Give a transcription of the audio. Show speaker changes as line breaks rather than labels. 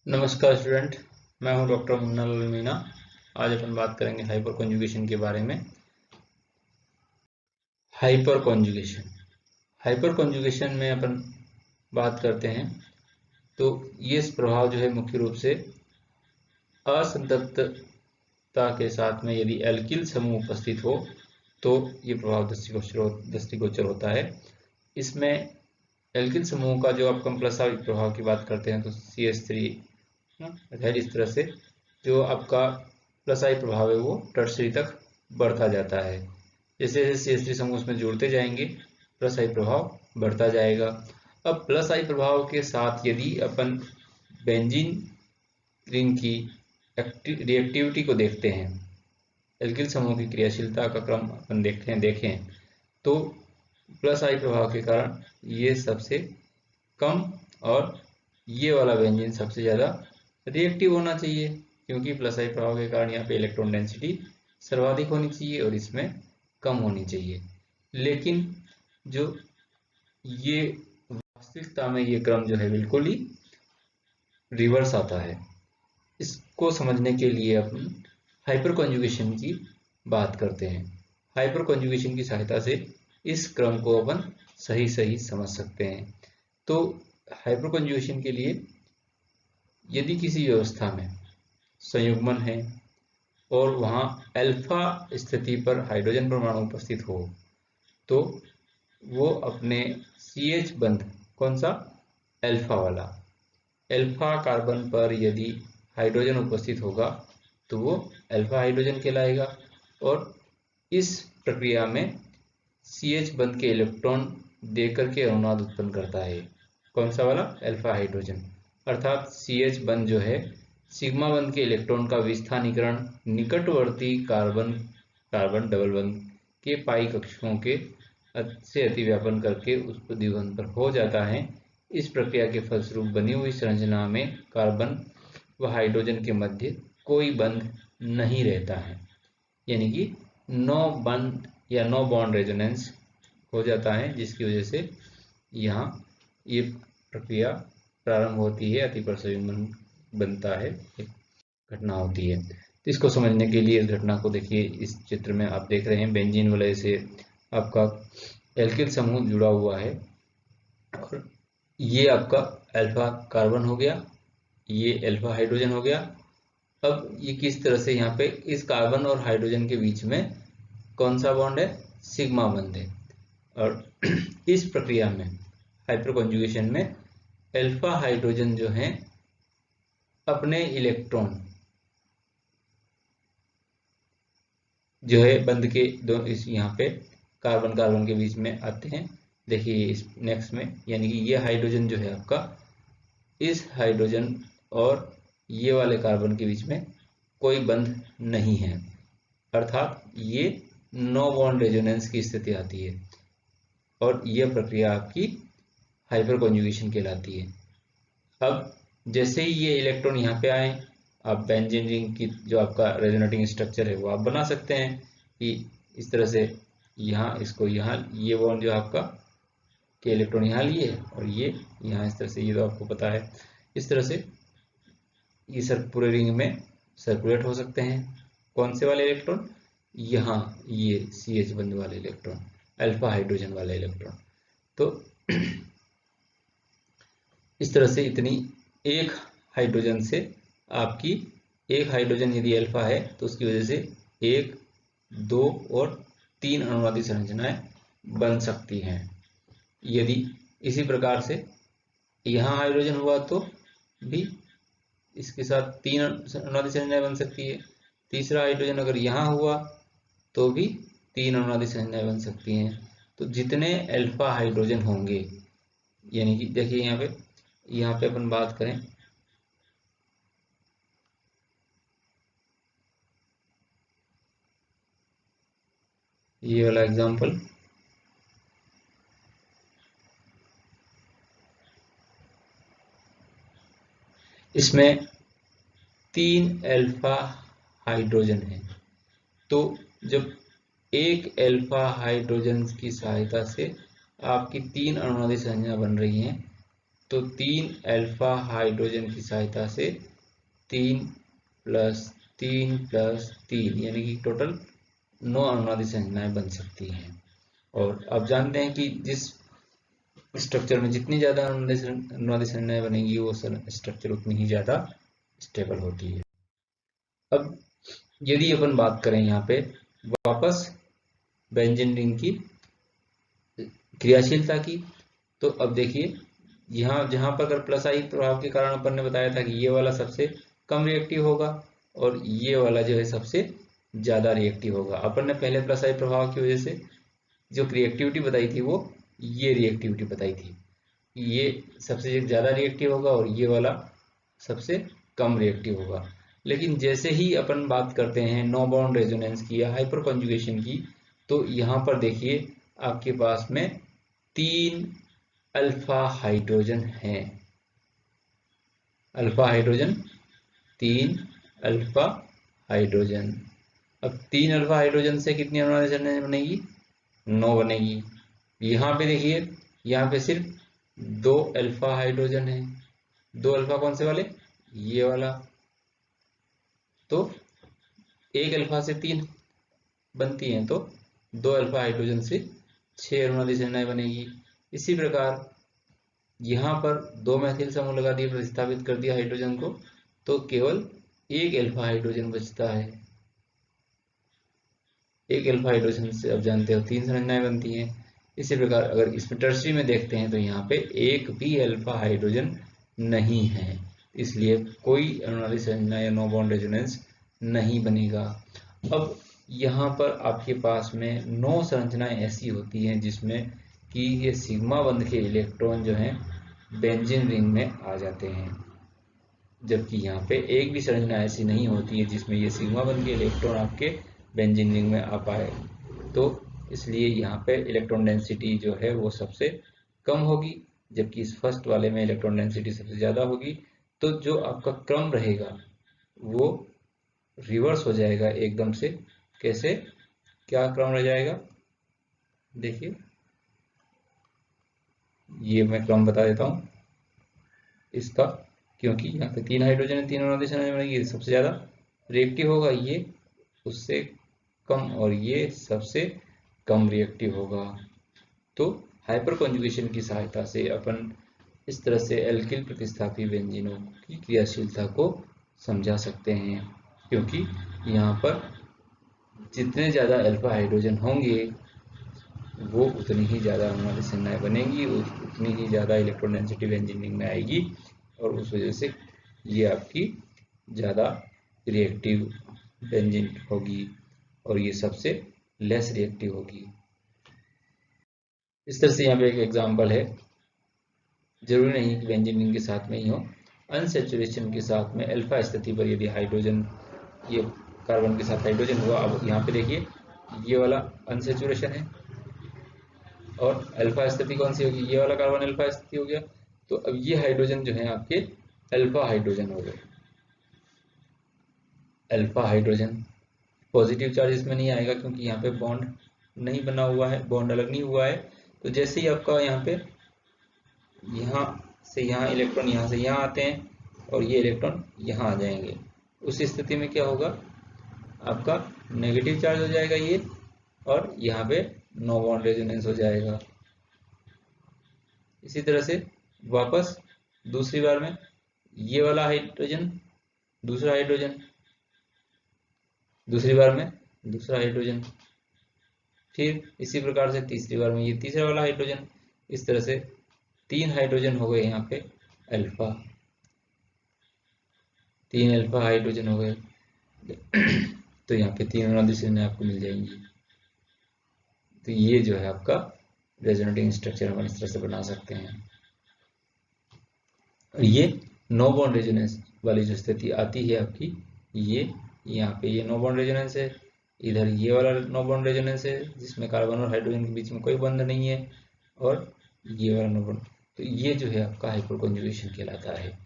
नमस्कार स्टूडेंट, मैं हूं डॉक्टर मुन्ना लाल मीना। आज अपन बात करेंगे हाइपर कॉन्जुगेशन के बारे में। हाइपर कॉन्जुगेशन हाइपर कॉन्जुगेशन में अपन बात करते हैं तो ये प्रभाव जो है मुख्य रूप से असंतृप्तता के साथ में यदि एल्किल समूह उपस्थित हो तो ये प्रभाव दृष्टिगोचर होता है। इसमें एल्किल समूह का जो आप प्लस प्रभाव की बात करते हैं तो CH3 इस तरह से जो आपका प्लस आई प्रभाव है वो टर्सरी तक बढ़ता जाता है। जैसे जैसे CH3 समूह उसमें जुड़ते जाएंगे प्लस आई प्रभाव बढ़ता जाएगा। अब प्लस आई प्रभाव के साथ यदि अपन बेंजीन रिंग की रिएक्टिविटी को देखते हैं, एल्किल समूह की क्रियाशीलता का क्रम अपन देखें तो प्लस आई प्रभाव के कारण ये सबसे कम और ये वाला बेंजीन सबसे ज़्यादा रिएक्टिव होना चाहिए, क्योंकि प्लस आई प्रभाव के कारण यहाँ पे इलेक्ट्रॉन डेंसिटी सर्वाधिक होनी चाहिए और इसमें कम होनी चाहिए। लेकिन जो ये वास्तविकता में ये क्रम जो है बिल्कुल ही रिवर्स आता है। इसको समझने के लिए अपन हाइपर कॉन्जुगेशन की बात करते हैं। हाइपर कॉन्जुगेशन की सहायता से इस क्रम को अपन सही सही समझ सकते हैं। तो हाइपर कॉन्जुगेशन के लिए यदि किसी व्यवस्था में संयुग्मन है और वहाँ अल्फा स्थिति पर हाइड्रोजन परमाणु उपस्थित हो तो वो अपने CH बंध, कौन सा, अल्फा वाला, अल्फा कार्बन पर यदि हाइड्रोजन उपस्थित होगा तो वो अल्फा हाइड्रोजन कहलाएगा। और इस प्रक्रिया में CH बंध के इलेक्ट्रॉन देकर के अनुनाद उत्पन्न करता है, कौन सा वाला, अल्फा हाइड्रोजन। अर्थात CH बंध जो है सिग्मा बंध के इलेक्ट्रॉन का विस्थानीकरण निकटवर्ती कार्बन डबल बंध के पाई कक्षकों के से अतिव्यापन करके उस द्विबंध पर हो जाता है। इस प्रक्रिया के फलस्वरूप बनी हुई संरचना में कार्बन व हाइड्रोजन के मध्य कोई बंध नहीं रहता है, यानी कि नो बंध या नो बॉन्ड रेजोनेंस हो जाता है, जिसकी वजह से यहाँ ये प्रक्रिया प्रारंभ होती है, अतिपर संयुग्मन बनता है, एक घटना होती है। तो इसको समझने के लिए इस घटना को देखिए। इस चित्र में आप देख रहे हैं बेंजीन वलय से आपका एल्किल समूह जुड़ा हुआ है और ये आपका अल्फा कार्बन हो गया, ये अल्फा हाइड्रोजन हो गया। अब ये किस तरह से यहाँ पे इस कार्बन और हाइड्रोजन के बीच में कौन सा बॉन्ड है, सिग्मा बॉन्ड है। और इस प्रक्रिया में हाइपर कॉन्जुगेशन में अल्फा हाइड्रोजन जो है अपने इलेक्ट्रॉन जो है बंध के दो इस यहाँ पे कार्बन कार्बन के बीच में आते हैं। देखिए इस नेक्स्ट में, यानी कि ये हाइड्रोजन जो है आपका इस हाइड्रोजन और ये वाले कार्बन के बीच में कोई बंध नहीं है, अर्थात ये नो बॉन्ड रेजोनेंस की स्थिति आती है और यह प्रक्रिया आपकी हाइपर कॉन्जुगेशन कहलाती है। अब जैसे ही ये इलेक्ट्रॉन यहाँ पे आए, आप बेंजीन रिंग की जो आपका रेजोनेटिंग स्ट्रक्चर है वो आप बना सकते हैं कि इस तरह से यहाँ इसको यहाँ ये बॉन्ड जो आपका के इलेक्ट्रॉन यहाँ लिए और ये यहाँ इस तरह से, ये तो आपको पता है। इस तरह से ये सर पूरे रिंग में सर्कुलेट हो सकते हैं। कौन से वाले इलेक्ट्रॉन, यहाँ ये CH बंध वाले इलेक्ट्रॉन, अल्फा हाइड्रोजन वाले इलेक्ट्रॉन। तो इस तरह से इतनी एक हाइड्रोजन से आपकी एक हाइड्रोजन यदि अल्फा है तो उसकी वजह से 1, 2 और 3 अनुनादी संरचनाएं बन सकती हैं। यदि इसी प्रकार से यहाँ हाइड्रोजन हुआ तो भी इसके साथ 3 अनुनादी संरचनाएं बन सकती है। तीसरा हाइड्रोजन अगर यहाँ हुआ तो भी 3 अनुनादी संरचनाएं बन सकती हैं। तो जितने अल्फा हाइड्रोजन होंगे, यानी कि देखिए यहाँ पे अपन बात करें ये वाला एग्जांपल, इसमें 3 अल्फा हाइड्रोजन है। तो जब एक अल्फा हाइड्रोजन की सहायता से आपकी 3 अनुनादी संरचना बन रही हैं तो 3 अल्फा हाइड्रोजन की सहायता से 3 + 3 + 3 यानी कि टोटल 9 अनुनादी संरचनाएं बन सकती हैं। और आप जानते हैं कि जिस स्ट्रक्चर में जितनी ज़्यादा अनुनादी संरचनाएं बनेंगी वो स्ट्रक्चर उतनी ही ज़्यादा स्टेबल होती है। अब यदि अपन बात करें यहाँ पे वापस बेंजीन रिंग की क्रियाशीलता की, तो अब देखिए यहाँ जहाँ पर अगर प्लस आई प्रभाव के कारण अपन ने बताया था कि ये वाला सबसे कम रिएक्टिव होगा और ये वाला जो है सबसे ज़्यादा रिएक्टिव होगा। अपन ने पहले प्लस आई प्रभाव की वजह से जो रिएक्टिविटी बताई थी वो ये रिएक्टिविटी बताई थी, ये सबसे ज़्यादा रिएक्टिव होगा और ये वाला सबसे कम रिएक्टिव होगा। लेकिन जैसे ही अपन बात करते हैं नो बॉन्ड रेजोनेंस की या हाइपर कॉन्जुगेशन की, तो यहाँ पर देखिए आपके पास में 3 अल्फा हाइड्रोजन हैं। Alpha hydrogen, 3 alpha hydrogen. अब 3 अल्फा हाइड्रोजन से कितनी अनुनादी संरचनाएं बनेगी? 9 बनेगी। यहाँ पे देखिए यहाँ पे सिर्फ 2 अल्फा हाइड्रोजन है। 2 अल्फा कौन से वाले? ये वाला। तो 1 अल्फा से 3 बनती हैं, तो 2 अल्फा हाइड्रोजन से 6 अनुनादी संरचनाएं बनेगी। इसी प्रकार यहाँ पर 2 मैथिल समूह लगा दिए, प्रतिस्थापित कर दिया हाइड्रोजन को, तो केवल 1 अल्फा हाइड्रोजन बचता है। 1 अल्फा हाइड्रोजन से आप जानते हो 3 संरचनाएं बनती हैं। इसी प्रकार अगर इसमें टर्शरी में देखते हैं तो यहाँ पे एक भी अल्फा हाइड्रोजन नहीं है, इसलिए कोई अनुनादी संरचना या नो बॉन्ड रेजोनेंस नहीं बनेगा। अब यहाँ पर आपके पास में 9 संरचनाएं ऐसी होती हैं जिसमें कि ये सिग्मा बंध के इलेक्ट्रॉन जो हैं बेंजीन रिंग में आ जाते हैं, जबकि यहाँ पे एक भी संरचना ऐसी नहीं होती है जिसमें ये सिग्मा बंध के इलेक्ट्रॉन आपके बेंजीन रिंग में आ पाए। तो इसलिए यहाँ पे इलेक्ट्रॉन डेंसिटी जो है वो सबसे कम होगी, जबकि इस फर्स्ट वाले में इलेक्ट्रॉन डेंसिटी सबसे ज़्यादा होगी। तो जो आपका क्रम रहेगा वो रिवर्स हो जाएगा एकदम से। कैसे, क्या क्रम रह जाएगा? देखिए ये मैं क्रम बता देता हूँ इसका, क्योंकि यहाँ पे 3 हाइड्रोजन है, 3 अनुनादी संरचनाएं बनेगी, सबसे ज़्यादा रिएक्टिव होगा ये, उससे कम, और ये सबसे कम रिएक्टिव होगा। तो हाइपर कॉन्जुगेशन की सहायता से अपन इस तरह से एल्किल प्रतिस्थापी व्यंजनों की क्रियाशीलता को समझा सकते हैं, क्योंकि यहाँ पर जितने ज़्यादा अल्फा हाइड्रोजन होंगे वो उतनी ही ज़्यादा अनुनादी संरचनाएं बनेंगी, उतनी ही ज़्यादा इलेक्ट्रॉन डेंसिटी बेंजीन में आएगी, और उस वजह से ये आपकी ज़्यादा रिएक्टिव बेंजीन होगी और ये सबसे लेस रिएक्टिव होगी। इस तरह से यहाँ पे एक एग्जांपल है, जरूरी नहीं कि बेंजीन रिंग के साथ में ही हो, अनसैचुरेशन के साथ में अल्फा स्थिति पर यदि हाइड्रोजन, ये कार्बन के साथ हाइड्रोजन हुआ, अब यहाँ पे देखिए ये वाला अनसैचुरेशन है और अल्फा स्थिति कौन सी होगी? ये वाला कार्बन अल्फा स्थिति हो गया। तो अब ये हाइड्रोजन जो है आपके अल्फा हाइड्रोजन हो गए। अल्फा हाइड्रोजन पॉजिटिव चार्ज इसमें नहीं आएगा क्योंकि यहाँ पे बॉन्ड नहीं बना हुआ है, बॉन्ड अलग नहीं हुआ है। तो जैसे ही आपका यहाँ पे यहाँ से यहाँ इलेक्ट्रॉन यहाँ से यहाँ आते हैं और ये इलेक्ट्रॉन यहाँ आ जाएंगे, उस स्थिति में क्या होगा? आपका नेगेटिव चार्ज हो जाएगा ये, और यहाँ पे नो बॉन्ड रेजोनेंस हो जाएगा। इसी तरह से वापस दूसरी बार में ये वाला हाइड्रोजन, दूसरा हाइड्रोजन, दूसरी बार में दूसरा हाइड्रोजन, फिर इसी प्रकार से तीसरी बार में ये तीसरा वाला हाइड्रोजन। इस तरह से 3 हाइड्रोजन हो गए यहाँ पे अल्फा, 3 अल्फा हाइड्रोजन हो गए। तो यहाँ पे 3 अनुनादी संरचनाएं आपको मिल जाएंगी। तो ये जो है आपका रेजोनेटिंग स्ट्रक्चर हम इस तरह से बना सकते हैं। और ये नो बॉन्ड रेजोनेंस वाली जो स्थिति आती है आपकी, ये यहाँ पे ये नो बॉन्ड रेजोनेंस है, इधर ये वाला नो बॉन्ड रेजोनेंस है जिसमें कार्बन और हाइड्रोजन के बीच में कोई बंध नहीं है, और ये वाला नो बॉन्ड। तो ये जो है आपका हाइपर कॉन्जुगेशन कहलाता है।